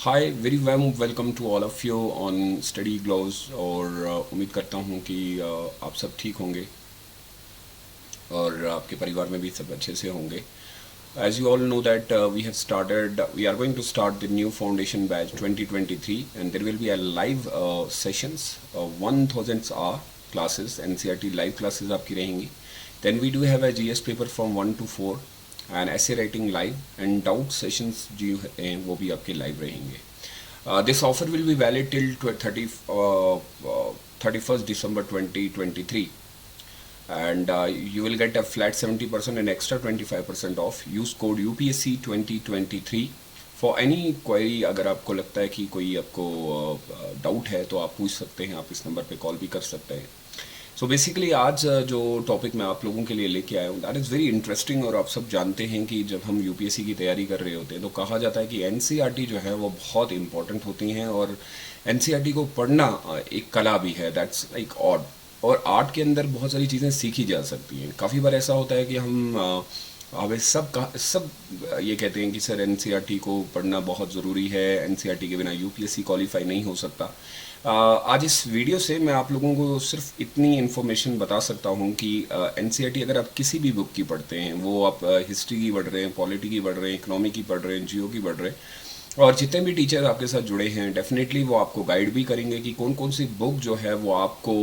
Hi very warm welcome to all of you on study gloves. और उम्मीद करता हूँ कि आप सब ठीक होंगे और आपके परिवार में भी सब अच्छे से होंगे। As you all know that we are going to start the new foundation batch 2023, and there will be a live sessions, 1000 hour classes, NCERT live classes आपकी रहेंगी. Then we do have a GS paper from 1 to 4 and essay writing live and doubt sessions जो हैं वो भी आपके live रहेंगे. This offer will be valid till 31st December 2023. And you will get a flat 70% and extra 25% off. Use code UPSC 2023 for any query. अगर आपको लगता है कि कोई आपको डाउट है तो आप पूछ सकते हैं, आप इस नंबर पे कॉल भी कर सकते हैं. सो बेसिकली आज जो टॉपिक मैं आप लोगों के लिए लेके आया हूँ दैट इज़ वेरी इंटरेस्टिंग. और आप सब जानते हैं कि जब हम यूपीएससी की तैयारी कर रहे होते हैं तो कहा जाता है कि एनसीईआरटी जो है वो बहुत इंपॉर्टेंट होती हैं, और एनसीईआरटी को पढ़ना एक कला भी है. That's like odd. और आर्ट के अंदर बहुत सारी चीज़ें सीखी जा सकती हैं. काफ़ी बार ऐसा होता है कि हमें सब ये कहते हैं कि सर एनसीईआरटी को पढ़ना बहुत ज़रूरी है, एनसीईआरटी के बिना यूपीएससी क्वालिफाई नहीं हो सकता. आज इस वीडियो से मैं आप लोगों को सिर्फ इतनी इन्फॉर्मेशन बता सकता हूँ कि एनसीईआरटी अगर आप किसी भी बुक की पढ़ते हैं, वो आप हिस्ट्री की पढ़ रहे हैं, पॉलिटी की पढ़ रहे हैं, इकोनॉमी की पढ़ रहे हैं, जियो की पढ़ रहे हैं, और जितने भी टीचर आपके साथ जुड़े हैं डेफिनेटली वो आपको गाइड भी करेंगे कि कौन कौन सी बुक जो है वो आपको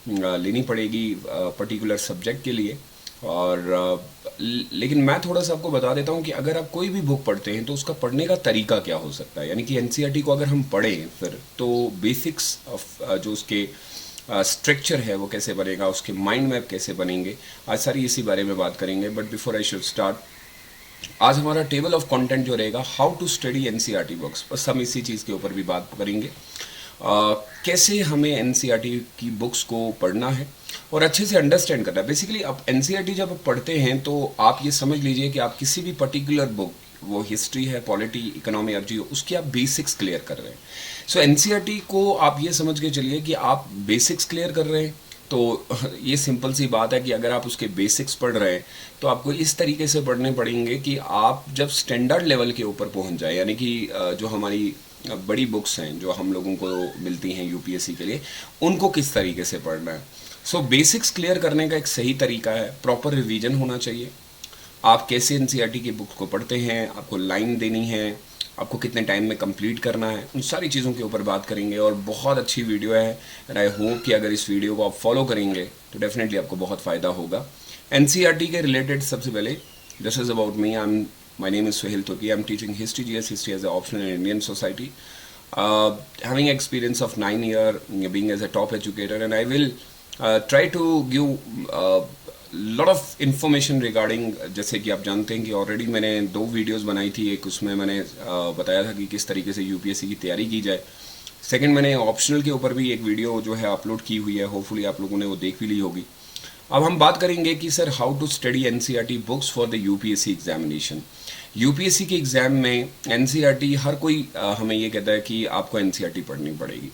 लेनी पड़ेगी पर्टिकुलर सब्जेक्ट के लिए. और लेकिन मैं थोड़ा सा आपको बता देता हूँ कि अगर आप कोई भी बुक पढ़ते हैं तो उसका पढ़ने का तरीका क्या हो सकता है. यानी कि एनसीईआरटी को अगर हम पढ़ें फिर तो बेसिक्स जो उसके स्ट्रक्चर है वो कैसे बनेगा, उसके माइंड मैप कैसे बनेंगे, आज सारी इसी बारे में बात करेंगे. But before I should start, आज हमारा टेबल ऑफ कंटेंट जो रहेगा how to study NCERT books, बस हम इसी चीज़ के ऊपर भी बात करेंगे. कैसे हमें एनसीईआरटी की बुक्स को पढ़ना है और अच्छे से अंडरस्टैंड करना है. बेसिकली आप एनसीईआरटी जब पढ़ते हैं तो आप ये समझ लीजिए कि आप किसी भी पर्टिकुलर बुक, वो हिस्ट्री है, पॉलिटी, इकोनॉमी और जियो, उसकी आप बेसिक्स क्लियर कर रहे हैं. सो एनसीईआरटी को आप ये समझ के चलिए कि आप बेसिक्स क्लियर कर रहे हैं. तो ये सिंपल सी बात है कि अगर आप उसके बेसिक्स पढ़ रहे हैं तो आपको इस तरीके से पढ़ने पड़ेंगे कि आप जब स्टैंडर्ड लेवल के ऊपर पहुंच जाए, यानी कि जो हमारी बड़ी बुक्स हैं जो हम लोगों को मिलती हैं यूपीएससी के लिए, उनको किस तरीके से पढ़ना है. सो बेसिक्स क्लियर करने का एक सही तरीका है, प्रॉपर रिवीजन होना चाहिए. आप कैसे एनसीईआरटी की बुक को पढ़ते हैं, आपको लाइन देनी है, आपको कितने टाइम में कंप्लीट करना है, उन सारी चीज़ों के ऊपर बात करेंगे. और बहुत अच्छी वीडियो है एंड आई होप कि अगर इस वीडियो को आप फॉलो करेंगे तो डेफिनेटली आपको बहुत फ़ायदा होगा. एनसीईआरटी के रिलेटेड सबसे पहले, this is about me. My name is Suhail Turki. I'm teaching history, GS history as an optional in Indian society. Having experience of 9 years being as a top educator, and I will try to give lot of information regarding, जैसे कि आप जानते हैं कि already मैंने 2 videos बनाई थी. एक उसमें मैंने बताया था कि किस तरीके से यूपीएससी की तैयारी की जाए. सेकंड मैंने ऑप्शनल के ऊपर भी एक वीडियो जो है अपलोड की हुई है, होपफुली आप लोगों ने वो देख भी ली होगी. अब हम बात करेंगे कि sir how to study NCERT books for the UPSC examination. UPSC के एग्जाम में एनसीईआरटी हर कोई हमें ये कहता है कि आपको एनसीईआरटी पढ़नी पड़ेगी.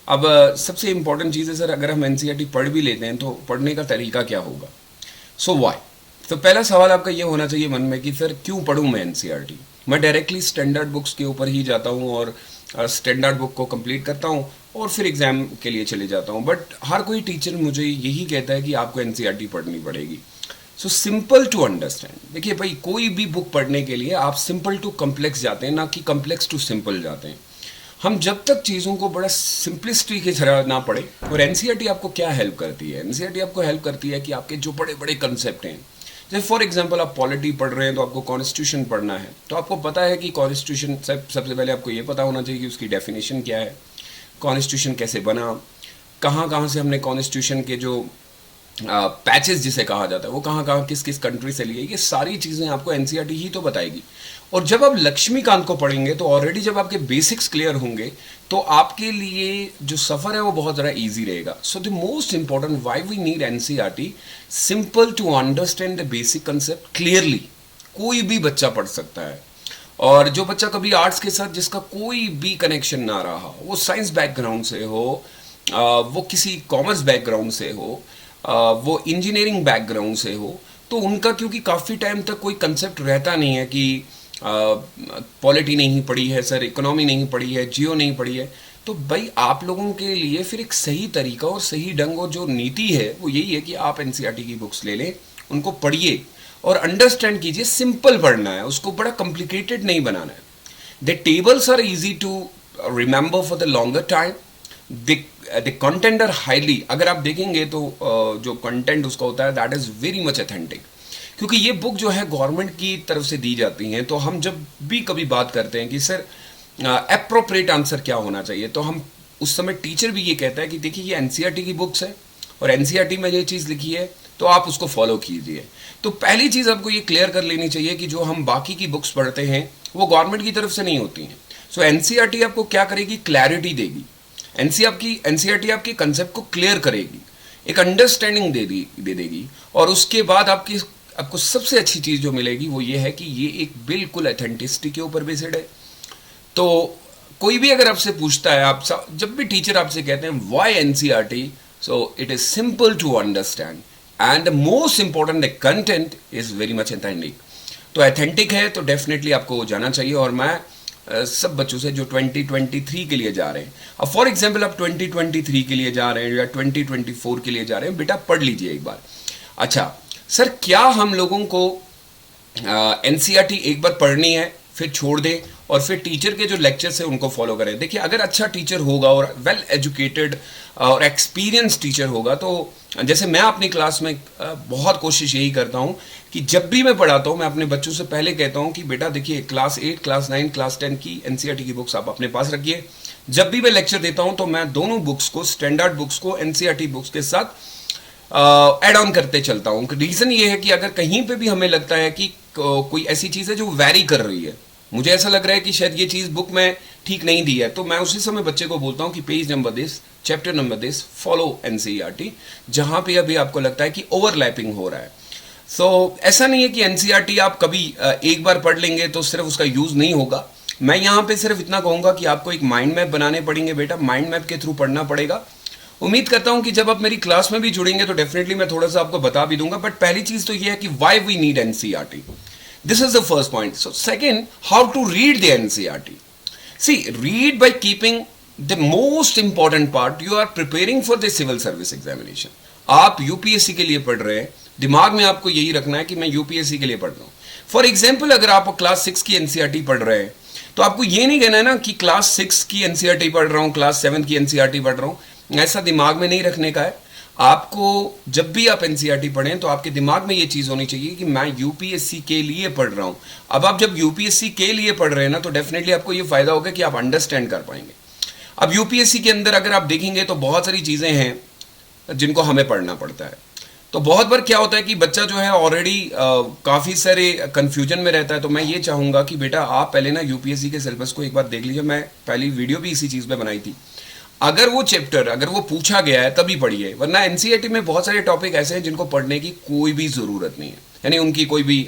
अब सबसे इम्पॉर्टेंट चीज़ है सर, अगर हम एनसीईआरटी पढ़ भी लेते हैं तो पढ़ने का तरीका क्या होगा. So why. तो पहला सवाल आपका ये होना चाहिए मन में कि सर क्यों पढ़ूँ मैं एनसीईआरटी. मैं डायरेक्टली स्टैंडर्ड बुक्स के ऊपर ही जाता हूँ और स्टैंडर्ड बुक को कंप्लीट करता हूँ और फिर एग्ज़ाम के लिए चले जाता हूँ. बट हर कोई टीचर मुझे यही कहता है कि आपको एनसीईआरटी पढ़नी पड़ेगी. So simple to understand. देखिए भाई, कोई भी बुक पढ़ने के लिए आप सिंपल टू कम्प्लेक्स जाते हैं, ना कि कम्प्लेक्स टू सिंपल जाते हैं. हम जब तक चीज़ों को बड़ा सिंपलिस्ट्री की तरह ना पढ़े. और एनसीईआरटी आपको क्या हेल्प करती है, एनसीईआरटी आपको हेल्प करती है कि आपके जो बड़े बड़े कंसेप्ट हैं, जैसे फॉर एग्जांपल आप पॉलिटी पढ़ रहे हैं तो आपको कॉन्स्टिट्यूशन पढ़ना है, तो आपको पता है कि कॉन्स्टिट्यूशन सबसे पहले आपको ये पता होना चाहिए कि उसकी डेफिनेशन क्या है, कॉन्स्टिट्यूशन कैसे बना, कहाँ कहाँ से हमने कॉन्स्टिट्यूशन के जो पैचेस जिसे कहा जाता है वो कहाँ कहाँ किस किस कंट्री से लिए, ये सारी चीज़ें आपको एनसीईआरटी ही तो बताएगी. और जब आप लक्ष्मीकांत को पढ़ेंगे तो ऑलरेडी जब आपके बेसिक्स क्लियर होंगे तो आपके लिए जो सफ़र है वो बहुत ज़्यादा ईजी रहेगा. So the most important why we need NCERT, simple to understand the basic concept clearly. कोई भी बच्चा पढ़ सकता है. और जो बच्चा कभी आर्ट्स के साथ जिसका कोई भी कनेक्शन ना रहा, वो साइंस बैकग्राउंड से हो, वो किसी कॉमर्स बैकग्राउंड से हो, वो इंजीनियरिंग बैकग्राउंड से हो, तो उनका क्योंकि काफ़ी टाइम तक कोई कंसेप्ट रहता नहीं है कि पॉलिटी नहीं पढ़ी है सर, इकोनॉमी नहीं पढ़ी है, जियो नहीं पढ़ी है, तो भाई आप लोगों के लिए फिर एक सही तरीका और सही ढंग और जो नीति है वो यही है कि आप एनसीईआरटी की बुक्स ले लें, उनको पढ़िए और अंडरस्टैंड कीजिए। सिंपल पढ़ना है, उसको बड़ा कॉम्प्लिकेटेड नहीं बनाना है। The tables are easy to remember for the longer time. The content are highly, अगर आप देखेंगे तो जो कंटेंट उसका होता है that is very much authentic, क्योंकि ये बुक जो है गवर्नमेंट की तरफ से दी जाती हैं। तो हम जब भी कभी बात करते हैं कि सर एप्रोप्रिएट आंसर क्या होना चाहिए, तो हम उस समय टीचर भी ये कहता है कि देखिए ये एनसीईआरटी की बुक्स है और एनसीईआरटी में ये चीज़ लिखी है तो आप उसको फॉलो कीजिए। तो पहली चीज़ आपको ये क्लियर कर लेनी चाहिए कि जो हम बाकी की बुक्स पढ़ते हैं वो गवर्नमेंट की तरफ से नहीं होती हैं। सो एनसीईआरटी आपको क्या करेगी, क्लैरिटी देगी। एनसीईआरटी आपकी कंसेप्ट को क्लियर करेगी, एक अंडरस्टैंडिंग दे देगी। और उसके बाद आपको सबसे अच्छी चीज़ जो मिलेगी वो ये है कि ये एक बिल्कुल ऑथेंटिसिटी के ऊपर बेस्ड है। तो कोई भी अगर आपसे पूछता है, जब भी टीचर आपसे कहते हैं why NCERT, so it is simple to understand and the most important the content is very much authentic. तो ऑथेंटिक है तो डेफिनेटली आपको जाना चाहिए। और मैं सब बच्चों से जो 2023 के लिए जा रहे हैं, अब फॉर एग्जाम्पल आप 2023 के लिए जा रहे हैं या 2024 के लिए जा रहे हैं, बेटा पढ़ लीजिए एक बार। अच्छा सर, क्या हम लोगों को एनसीईआरटी एक बार पढ़नी है फिर छोड़ दें और फिर टीचर के जो लेक्चर्स है उनको फॉलो करें? देखिए, अगर अच्छा टीचर होगा और वेल एजुकेटेड और एक्सपीरियंस टीचर होगा, तो जैसे मैं अपनी क्लास में बहुत कोशिश यही करता हूँ कि जब भी मैं पढ़ाता हूँ मैं अपने बच्चों से पहले कहता हूँ कि बेटा देखिए क्लास 8, क्लास 9, क्लास 10 की एनसीईआरटी की बुक्स आप अपने पास रखिए। जब भी मैं लेक्चर देता हूँ तो मैं दोनों बुक्स को, स्टैंडर्ड बुक्स को एनसीईआरटी बुक्स के साथ ऐड ऑन करते चलता हूँ। रीज़न ये है कि अगर कहीं पे भी हमें लगता है कि कोई ऐसी चीज़ है जो वैरी कर रही है, मुझे ऐसा लग रहा है कि शायद ये चीज़ बुक में ठीक नहीं दी है, तो मैं उसी समय बच्चे को बोलता हूँ कि page number this, chapter number this, follow NCERT, जहाँ पे अभी आपको लगता है कि ओवरलैपिंग हो रहा है। सो ऐसा नहीं है कि एनसीईआरटी आप कभी एक बार पढ़ लेंगे तो सिर्फ उसका यूज़ नहीं होगा। मैं यहाँ पे सिर्फ इतना कहूँगा कि आपको एक माइंड मैप बनाने पड़ेंगे बेटा, माइंड मैप के थ्रू पढ़ना पड़ेगा। उम्मीद करता हूँ कि जब आप मेरी क्लास में भी जुड़ेंगे तो डेफिनेटली मैं थोड़ा सा आपको बता भी दूंगा। बट पहली चीज़ तो ये है कि why we need NCERT. This is the first point. So second, how to read the NCERT. See, read by keeping the most important part, you are preparing for the civil service examination. आप UPSC के लिए पढ़ रहे हैं, दिमाग में आपको यही रखना है कि मैं यूपीएससी के लिए पढ़ रहा हूँ। फॉर एग्जाम्पल, अगर आप क्लास 6 की एनसीईआरटी पढ़ रहे हैं तो आपको ये नहीं कहना है ना कि क्लास 6 की एनसीईआरटी पढ़ रहा हूँ, क्लास 7 की एनसीईआरटी पढ़ रहा हूँ। ऐसा दिमाग में नहीं रखने का है। आपको जब भी आप एनसीईआरटी पढ़ें तो आपके दिमाग में ये चीज़ होनी चाहिए कि मैं यूपीएससी के लिए पढ़ रहा हूँ। अब आप जब यूपीएससी के लिए पढ़ रहे हैं ना, तो डेफिनेटली आपको ये फ़ायदा होगा कि आप अंडरस्टैंड कर पाएंगे। अब यूपीएससी के अंदर अगर आप देखेंगे तो बहुत सारी चीज़ें हैं जिनको हमें पढ़ना पड़ता है। तो बहुत बार क्या होता है कि बच्चा जो है ऑलरेडी काफ़ी सारे कन्फ्यूजन में रहता है। तो मैं ये चाहूँगा कि बेटा आप पहले ना यूपीएससी के सिलेबस को एक बार देख लीजिए। मैं पहली वीडियो भी इसी चीज़ पे बनाई थी। अगर वो चैप्टर अगर वो पूछा गया है तभी पढ़िए, वरना एनसीईआरटी में बहुत सारे टॉपिक ऐसे हैं जिनको पढ़ने की कोई भी ज़रूरत नहीं है, यानी उनकी कोई भी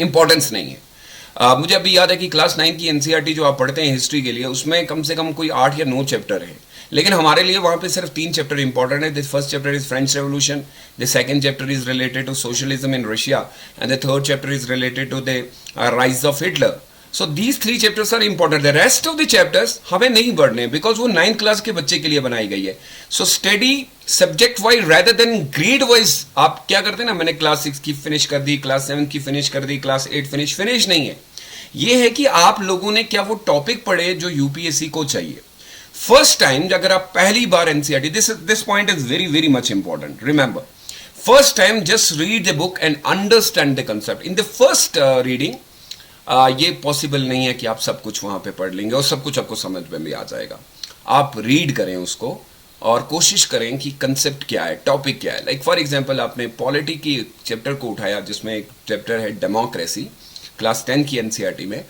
इंपॉर्टेंस नहीं है। मुझे अभी याद है कि क्लास 9 की एनसीईआरटी जो आप पढ़ते हैं हिस्ट्री के लिए, उसमें कम से कम कोई 8 या 9 चैप्टर हैं, लेकिन हमारे लिए वहाँ पे सिर्फ 3 चैप्टर इंपॉर्टेंट है। The first chapter is French revolution, the second chapter is related to socialism in Russia and the third chapter is related to the rise of Hitler. So these 3 chapters are important. The rest of the chapters हमें नहीं पढ़ने, because वो 9th class के बच्चे के लिए बनाई गई है। So study subject wise rather than grade wise. आप क्या करते हैं ना, मैंने क्लास 6 की फिनिश कर दी, क्लास 7 की फिनिश कर दी, क्लास 8 फिनिश नहीं है। ये है कि आप लोगों ने क्या वो टॉपिक पढ़े जो यूपीएससी को चाहिए। फर्स्ट टाइम अगर आप पहली बार NCERT, this point is very very much important, remember, first time just read the book and understand the concept in the first reading. ये पॉसिबल नहीं है कि आप सब कुछ वहाँ पे पढ़ लेंगे और सब कुछ आपको समझ में भी आ जाएगा। आप रीड करें उसको और कोशिश करें कि कंसेप्ट क्या है, टॉपिक क्या है। लाइक फॉर एग्जांपल, आपने पॉलिटी की चैप्टर को उठाया जिसमें एक चैप्टर है डेमोक्रेसी, क्लास 10 की एनसीईआरटी में।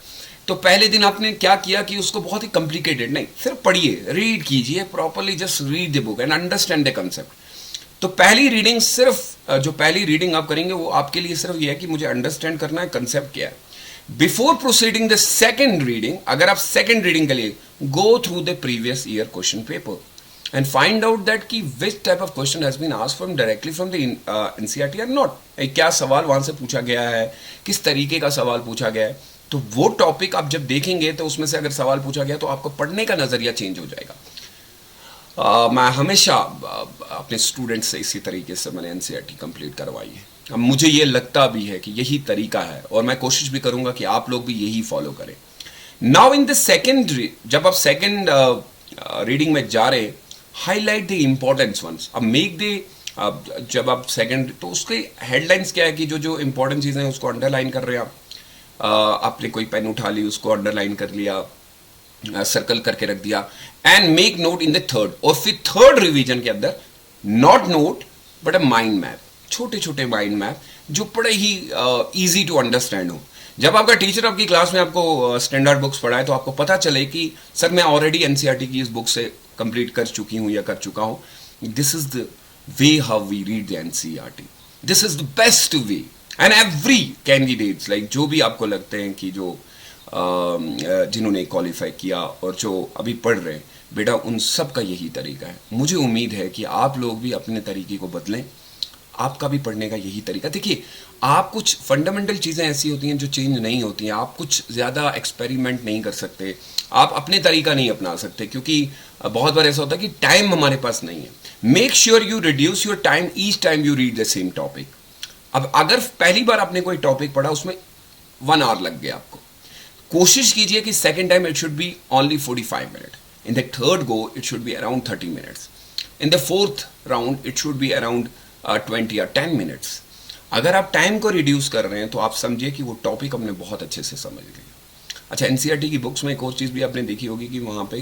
तो पहले दिन आपने क्या किया कि उसको बहुत ही कॉम्प्लिकेटेड नहीं, सिर्फ पढ़िए, रीड कीजिए properly, just read the book and understand the concept. तो पहली रीडिंग सिर्फ जो पहली रीडिंग आप करेंगे वो आपके लिए सिर्फ ये है कि मुझे अंडरस्टैंड करना है कंसेप्ट क्या है। Before proceeding the second reading, अगर आप सेकेंड रीडिंग के लिए go through the previous year question paper and find out that कि which type of question has been asked from directly from the NCERT और not. क्या सवाल वहां से पूछा गया है, किस तरीके का सवाल पूछा गया है, तो वो टॉपिक आप जब देखेंगे तो उसमें से अगर सवाल पूछा गया तो आपको पढ़ने का नज़रिया चेंज हो जाएगा। मैं हमेशा अपने स्टूडेंट्स से इसी तरीके से मैंने एनसीईआरटी कंप्लीट करवाई है। अब मुझे ये लगता भी है कि यही तरीका है और मैं कोशिश भी करूंगा कि आप लोग भी यही फॉलो करें। नाउ इन द सेकेंड, जब आप सेकेंड रीडिंग में जा रहे, हाईलाइट द इम्पोर्टेंस वंस। अब मेक द, जब आप सेकेंड, तो उसके हेडलाइंस क्या है कि जो जो इंपॉर्टेंट चीज़ें हैं उसको अंडरलाइन कर रहे हैं आप। आपने कोई पेन उठा ली, उसको अंडरलाइन कर लिया, सर्कल करके रख दिया, and make note in the third. और फिर थर्ड रिवीजन के अंदर not note but a mind map, छोटे छोटे माइंड मैप जो बड़े ही इजी टू अंडरस्टैंड हो। जब आपका टीचर आपकी क्लास में आपको स्टैंडर्ड बुक्स पढ़ाए तो आपको पता चले कि सर मैं ऑलरेडी एनसीईआरटी की इस बुक से कंप्लीट कर चुकी हूं या कर चुका हूं। This is the way how we read the NCERT, this is the best way. And every candidates, like जो भी आपको लगते हैं कि जो जिन्होंने क्वालिफाई किया और जो अभी पढ़ रहे हैं, बेटा उन सब का यही तरीका है। मुझे उम्मीद है कि आप लोग भी अपने तरीके को बदलें, आपका भी पढ़ने का यही तरीका। देखिए, आप कुछ फंडामेंटल चीज़ें ऐसी होती हैं जो चेंज नहीं होती हैं, आप कुछ ज़्यादा एक्सपेरिमेंट नहीं कर सकते, आप अपने तरीका नहीं अपना सकते, क्योंकि बहुत बार ऐसा होता है कि टाइम हमारे पास नहीं है। Make sure you reduce your time each time you read the same topic. अब अगर पहली बार आपने कोई टॉपिक पढ़ा, उसमें 1 आवर लग गया आपको, कोशिश कीजिए कि second time it should be only 45 minute, in the third go it should be around 30 minutes, in the fourth round it should be around 20 या 10 मिनट्स। अगर आप टाइम को रिड्यूस कर रहे हैं तो आप समझिए कि वो टॉपिक हमने बहुत अच्छे से समझ लिया। अच्छा, एनसीईआरटी की बुक्स में एक और चीज़ भी आपने देखी होगी कि वहाँ पे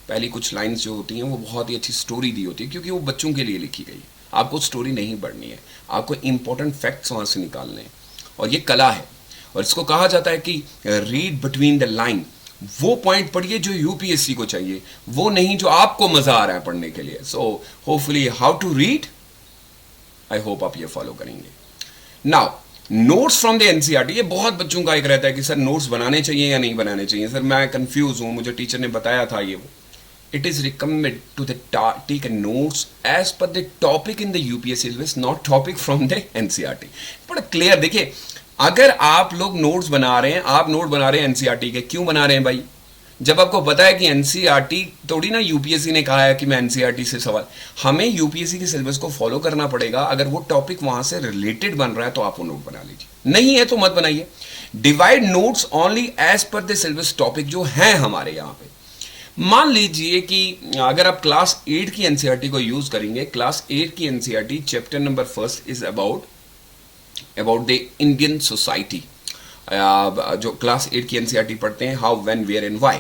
पहली कुछ लाइन्स जो होती हैं वो बहुत ही अच्छी स्टोरी दी होती है, क्योंकि वो बच्चों के लिए लिखी गई है। आपको स्टोरी नहीं पढ़नी है, आपको इंपॉर्टेंट फैक्ट्स वहाँ से निकालने हैं, और ये कला है। और इसको कहा जाता है कि रीड बिटवीन द लाइन। वो पॉइंट पढ़िए जो यूपीएससी को चाहिए, वो नहीं जो आपको मजा आ रहा है पढ़ने के लिए। So hopefully how to read, I hope आप ये फॉलो करेंगे। Now notes from the NCERT, ये बहुत बच्चों का एक रहता है कि सर नोट्स बनाने चाहिए या नहीं बनाने चाहिए। सर मैं कंफ्यूज हूं, मुझे टीचर ने बताया था ये वो। It is recommended to take a notes as per the topic in the UPSC syllabus, not topic from the NCERT। बड़ा क्लियर देखिए, अगर आप लोग नोट्स बना रहे हैं, आप नोट बना रहे हैं एनसीईआरटी के, क्यों बना रहे हैं भाई? जब आपको पता है कि एनसीईआरटी थोड़ी ना यूपीएससी ने कहा है कि मैं एनसीईआरटी से सवाल, हमें यूपीएससी के सिलेबस को फॉलो करना पड़ेगा। अगर वो टॉपिक वहां से रिलेटेड बन रहा है तो आप वो नोट बना लीजिए, नहीं है तो मत बनाइए। Divide notes only as per the syllabus topic जो है हमारे यहाँ पे। मान लीजिए कि अगर आप क्लास 8 की एनसीईआरटी को यूज करेंगे, क्लास 8 की NCERT chapter number 1 is about the Indian society. जो क्लास 8 की एनसीईआरटी पढ़ते हैं, how, when, where and why,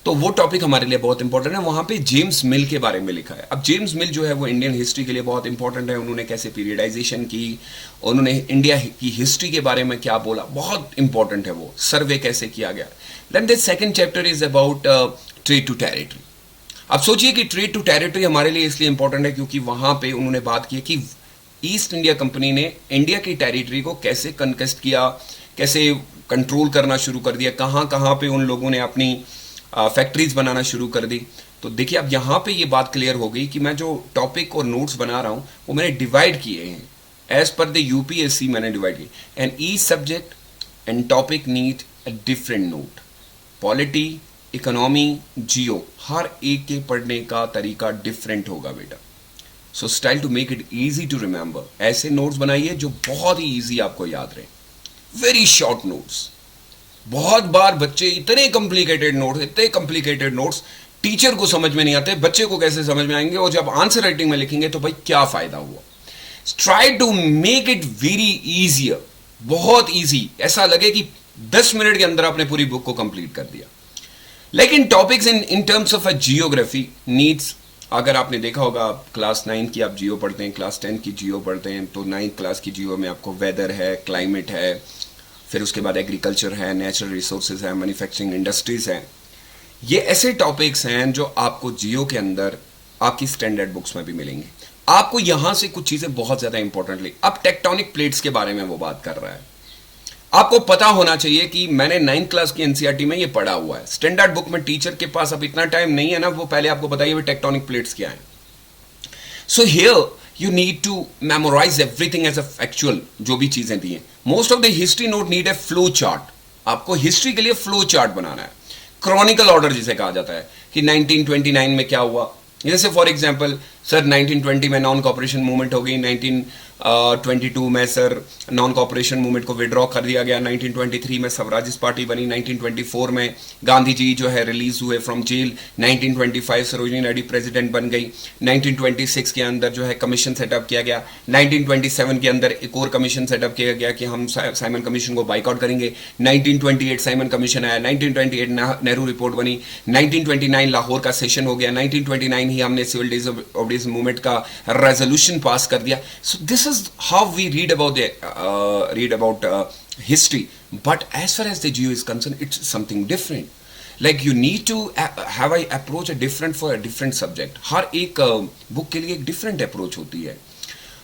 तो वो टॉपिक हमारे लिए बहुत इंपॉर्टेंट है। वहां पे जेम्स मिल के बारे में लिखा है। अब जेम्स मिल जो है वो इंडियन हिस्ट्री के लिए बहुत इंपॉर्टेंट है। उन्होंने कैसे पीरियडाइजेशन की, उन्होंने इंडिया की हिस्ट्री के बारे में क्या बोला, बहुत इंपॉर्टेंट है वो। सर्वे कैसे किया गया। Then the second chapter is about trade to territory. अब सोचिए कि ट्रेड टू टेरिटरी हमारे लिए इसलिए इंपॉर्टेंट है क्योंकि वहां पे उन्होंने बात की कि ईस्ट इंडिया कंपनी ने इंडिया की टेरिटरी को कैसे कन्केस्ट किया, कैसे कंट्रोल करना शुरू कर दिया, कहाँ कहाँ पे उन लोगों ने अपनी फैक्ट्रीज बनाना शुरू कर दी। तो देखिए अब यहाँ पे ये बात क्लियर हो गई कि मैं जो टॉपिक और नोट्स बना रहा हूँ वो मैंने डिवाइड किए हैं एज पर द यूपीएससी, मैंने डिवाइड किए। And each subject and topic need a different note. Polity, economy, geo, हर एक के पढ़ने का तरीका डिफरेंट होगा बेटा। So style to make it easy to remember, ऐसे नोट्स बनाइए जो बहुत ही ईजी आपको याद रहे। Very short notes. बहुत बार बच्चे इतने कॉम्प्लिकेटेड नोट्स टीचर को समझ में नहीं आते, बच्चे को कैसे समझ में आएंगे, और जब आंसर राइटिंग में लिखेंगे तो भाई क्या फायदा हुआ। Try to make it very easier, बहुत इजी, ऐसा लगे कि 10 मिनट के अंदर आपने पूरी बुक को कंप्लीट कर दिया। लेकिन topics in terms of a geography needs, अगर आपने देखा होगा क्लास 9 की आप जियो पढ़ते हैं, क्लास 10 की जियो पढ़ते हैं, तो 9th क्लास की जियो में आपको वेदर है, क्लाइमेट है, फिर उसके बाद एग्रीकल्चर है, नेचुरल रिसोर्सेज है, मैन्युफैक्चरिंग इंडस्ट्रीज हैं। ये ऐसे टॉपिक्स हैं जो आपको जियो के अंदर आपकी स्टैंडर्ड बुक्स में भी मिलेंगे। आपको यहां से कुछ चीजें बहुत ज्यादा इंपॉर्टेंटली, अब टेक्टोनिक प्लेट्स के बारे में वो बात कर रहा है। आपको पता होना चाहिए कि मैंने 9th क्लास की एनसीईआरटी में ये पढ़ा हुआ है। स्टैंडर्ड बुक में टीचर के पास अब इतना टाइम नहीं है ना, वो पहले आपको बताइए टेक्टोनिक प्लेट्स क्या है। So here you need to memorize everything as a factual, जो भी चीजें दी हैं। Most of the history note need a flow chart, आपको हिस्ट्री के लिए फ्लो चार्ट बनाना है, क्रॉनिकल ऑर्डर जिसे कहा जाता है कि 1929 में क्या हुआ। जैसे फॉर एग्जांपल सर 1920 में नॉन कॉपरेशन मूवमेंट हो गई, 1922 में सर नॉन कॉपरेशन मूवमेंट को विड्रॉ कर दिया गया, 1923 में स्वराजिस्ट पार्टी बनी, 1924 में गांधी जी जो है रिलीज हुए from jail, 1925 Sarojini Naidu president बन गई, 1926 के अंदर जो है कमीशन सेटअप किया गया, 1927 के अंदर एक और कमीशन सेटअप किया गया कि हम साइमन कमीशन को बाइकआउट करेंगे, 1928 साइमन कमीशन आया, 1928 नेहरू रिपोर्ट बनी, 1929 लाहौर का सेशन हो गया, 1929 ही हमने सिविल डिसोबीडियंस मूवमेंट का रेजोल्यूशन पास कर दिया। So this is how we read about history, but as far as the geo is concerned, it's something different. Like you need to have a approach a different for a different subject. हर एक book के लिए एक different approach होती है.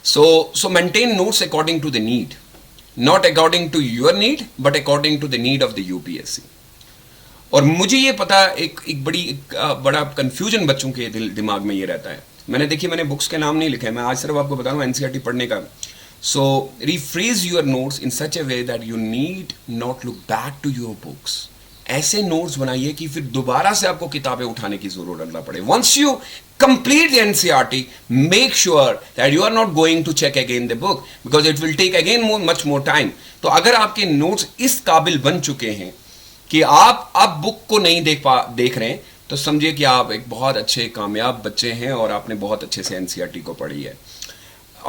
So maintain notes according to the need, not according to your need, but according to the need of the UPSC. और मुझे ये पता एक बड़ा कंफ्यूजन बच्चों के दिमाग में ये रहता है। मैंने बुक्स के नाम नहीं लिखे, मैं आज सिर्फ आपको बता रहा हूँ एनसीईआरटी पढ़ने का। So rephrase your notes in such a way that you need not look back to your books. ऐसे नोट्स बनाइए कि फिर दोबारा से आपको किताबें उठाने की जरूरत ना पड़े। Once you complete the NCERT, make sure that you are not going to check again the book because it will take again much more time. तो अगर आपके नोट्स इस काबिल बन चुके हैं कि आप अब बुक को नहीं देख रहे हैं, तो समझिए कि आप एक बहुत अच्छे कामयाब बच्चे हैं और आपने बहुत अच्छे से NCERT को पढ़ी है।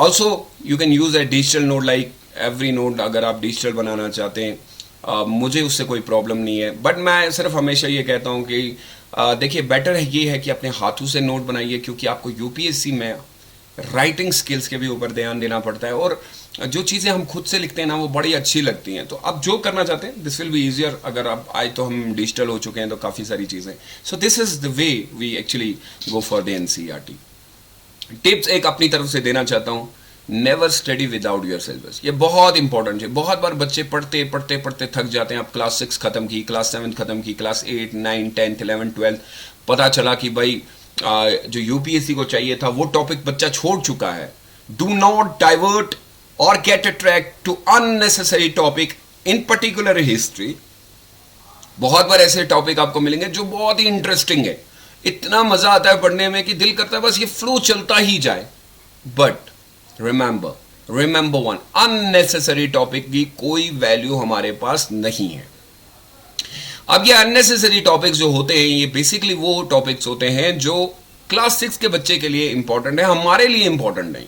Also you can use a digital note, like every note अगर आप डिजिटल बनाना चाहते हैं, मुझे उससे कोई प्रॉब्लम नहीं है, बट मैं सिर्फ हमेशा ये कहता हूँ कि देखिए बेटर है ये है कि अपने हाथों से नोट बनाइए, क्योंकि आपको यूपीएससी में राइटिंग स्किल्स के भी ऊपर ध्यान देना पड़ता है और जो चीज़ें हम खुद से लिखते हैं ना वो बड़ी अच्छी लगती हैं। तो आप जो करना चाहते हैं दिस विल बी ईजियर। अगर आप आज तो हम डिजिटल हो चुके हैं तो काफ़ी सारी चीज़ें, so this is the way we actually go for the NCERT. Tips एक अपनी तरफ से देना चाहता हूँ, never study without your syllabus. ये बहुत इंपॉर्टेंट है। बहुत बार बच्चे पढ़ते पढ़ते पढ़ते थक जाते हैं। आप क्लास 6 खत्म की, क्लास 7 खत्म की, क्लास 8, 9, 10, 11, 12, पता चला कि भाई जो यूपीएससी को चाहिए था वो टॉपिक बच्चा छोड़ चुका है। डू नॉट डाइवर्ट और get attract to unnecessary topic, in particular history. बहुत बार ऐसे टॉपिक आपको मिलेंगे जो बहुत ही इंटरेस्टिंग है, इतना मजा आता है पढ़ने में कि दिल करता है बस ये फ्लो चलता ही जाए। But remember one, unnecessary topic की कोई वैल्यू हमारे पास नहीं है। अब ये अननेसेसरी टॉपिक्स जो होते हैं ये बेसिकली वो टॉपिक्स होते हैं जो क्लास 6 के बच्चे के लिए इंपॉर्टेंट है, हमारे लिए इंपॉर्टेंट नहीं।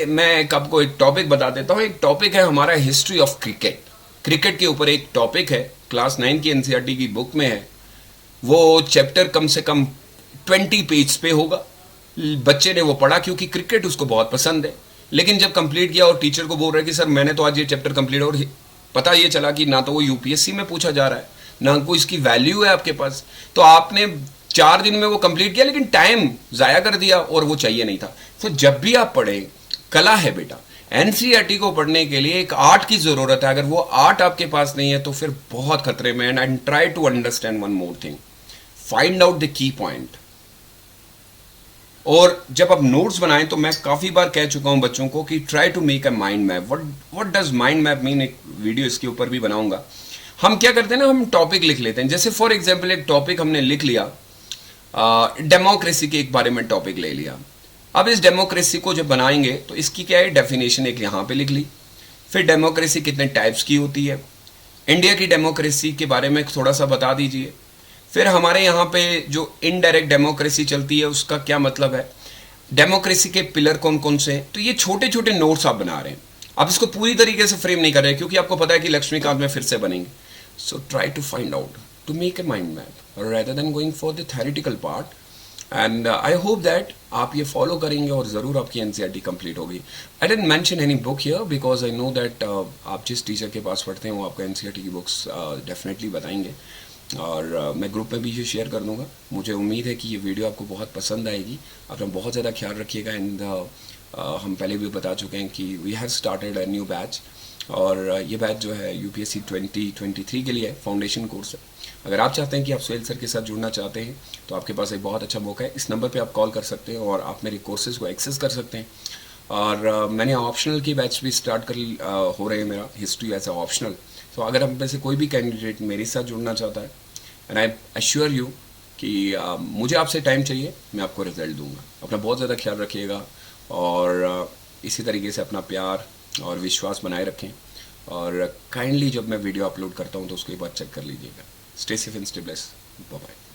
मैं आपको एक टॉपिक बता देता हूं। एक टॉपिक है हमारा हिस्ट्री ऑफ क्रिकेट। क्रिकेट के ऊपर एक टॉपिक है, क्लास 9 की एनसीईआरटी की बुक में है। वो चैप्टर कम से कम 20 पेज पे होगा। बच्चे ने वो पढ़ा क्योंकि क्रिकेट उसको बहुत पसंद है, लेकिन जब कंप्लीट किया और टीचर को बोल रहा है कि सर मैंने तो आज ये चैप्टर कंप्लीट, और पता ये चला कि ना तो वो यूपीएससी में पूछा जा रहा है ना कोई इसकी वैल्यू है आपके पास, तो आपने 4 दिन में वो कंप्लीट किया लेकिन टाइम जाया कर दिया और वो चाहिए नहीं था। तो जब भी आप पढ़े, कला है बेटा, एनसीईआरटी को पढ़ने के लिए एक आर्ट की जरूरत है। अगर वो आर्ट आपके पास नहीं है तो फिर बहुत खतरे में। And try to understand one more thing, find out the key point. और जब आप नोट्स बनाएं तो मैं काफी बार कह चुका हूं बच्चों को कि try to make a mind map. What does mind map mean? एक वीडियो इसके ऊपर भी बनाऊंगा। हम क्या करते हैं ना, हम टॉपिक लिख लेते हैं। जैसे फॉर एग्जांपल एक टॉपिक हमने लिख लिया, डेमोक्रेसी के एक बारे में टॉपिक ले लिया। अब इस डेमोक्रेसी को जब बनाएंगे तो इसकी क्या है, डेफिनेशन एक यहां पे लिख ली। फिर डेमोक्रेसी कितने टाइप्स की होती है, इंडिया की डेमोक्रेसी के बारे में थोड़ा सा बता दीजिए। फिर हमारे यहाँ पे जो इनडायरेक्ट डेमोक्रेसी चलती है उसका क्या मतलब है, डेमोक्रेसी के पिलर कौन कौन से हैं। तो ये छोटे छोटे नोट्स आप बना रहे हैं। आप इसको पूरी तरीके से फ्रेम नहीं कर रहे क्योंकि आपको पता है कि लक्ष्मीकांत में फिर से बनेंगे। So try to find out to make a mind map rather than going for the theoretical part, and I hope that आप ये फॉलो करेंगे और ज़रूर आपकी एनसीईआरटी कंप्लीट होगी। I didn't mention any book here because I know that आप जिस teacher के पास पढ़ते हैं वो आपको एनसीईआरटी की बुक्स डेफिनेटली बताएंगे और मैं ग्रुप में भी ये शेयर कर दूंगा। मुझे उम्मीद है कि ये वीडियो आपको बहुत पसंद आएगी। अपना बहुत ज़्यादा ख्याल रखिएगा। एंड हम पहले भी बता चुके हैं कि we have started a new batch, और ये बैच जो है यूपीएससी 2023 के लिए फाउंडेशन कोर्स है। अगर आप चाहते हैं कि आप सुहेल सर के साथ जुड़ना चाहते हैं तो आपके पास एक बहुत अच्छा मौका है। इस नंबर पे आप कॉल कर सकते हैं और आप मेरे कोर्सेज को एक्सेस कर सकते हैं। और मैंने ऑप्शनल की बैच भी स्टार्ट कर हो रहे हैं मेरा हिस्ट्री एज ए ऑप्शनल। तो अगर हम में से कोई भी कैंडिडेट मेरे साथ जुड़ना चाहता है, एंड आई एश्योर यू कि मुझे आपसे टाइम चाहिए, मैं आपको रिजल्ट दूंगा। अपना बहुत ज़्यादा ख्याल रखिएगा और इसी तरीके से अपना प्यार और विश्वास बनाए रखें। और काइंडली जब मैं वीडियो अपलोड करता हूँ तो उसको एक बार चेक कर लीजिएगा। Stay safe and stay blessed. Bye bye.